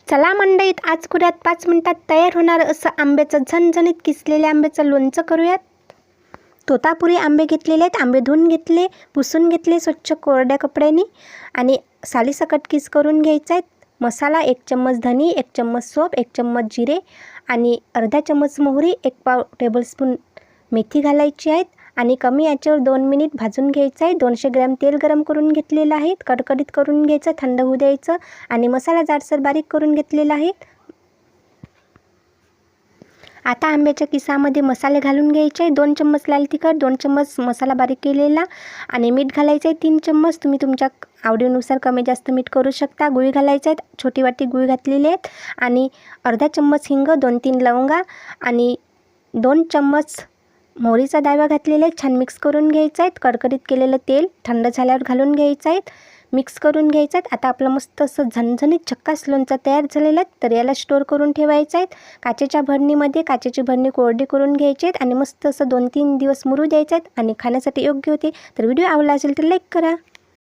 चला मंडईत, आज कुऱ्यात 5 मिनिटात तयार होणार असं आंब्याचं झणझणीत किसलेल्या आंब्याचं लोणचं करूयात। तोतापुरी आंबे घेतलेले आहेत। आंबे धुवून घेतले, पुसून घेतले स्वच्छ कोरड्या कपड्याने आणि सालीसकट किस करून घ्यायचा आहे। मसाला 1 चम्मच धनी, 1 चम्मच सोप, 1 चम्मच जिरे आणि अर्धा चम्मच मोहरी, 1 पाव टेबलस्पून मेथी घालायची आहेत आणि कमी आचेवर 2 मिनिट भाजून घ्यायचं आहे। 200 ग्रॅम तेल गरम करून घेतलेलं आहे, कडकडीत करून घ्यायचं, थंड होऊ द्यायचं आणि मसाला जाडसर बारीक करून घेतलेला आहे। आता आंब्याच्या किसामध्ये मसाले घालून घ्यायचे आहे। 2 चम्मच लाल तिखट, 2 चम्मच मसाला बारीक केलेला आणि मीठ घालायचं आहे 3 चम्मच। तुम्ही तुमच्या आवडीनुसार कमी जास्त मीठ करू शकता। गुळ घालायचं आहे, छोटी वाटी गुळ घातलेले आहेत आणि अर्धा चम्मच हिंग, 2-3 लवंगा आणि 2 चम्मच मोहरीचा दावा घातलेला आहे। छान मिक्स करून घ्यायचं आहे। कडकडीत केलेलं तेल थंड झाल्यावर घालून घ्यायचं आहे, मिक्स करून घ्यायचं आहे। आता आपलं मस्त असं झणझणीत झक्कास लोणचं तयार झालेलं आहे। तर याला स्टोर करून ठेवायचं आहे काचेच्या भरणीमध्ये। काचेची भरणी कोरडी करून घ्यायची आहेत आणि मस्त असं 2-3 दिवस मुरू द्यायचं आहे आणि खाण्यासाठी योग्य होते। तर व्हिडिओ आवडला असेल तर लाईक करा।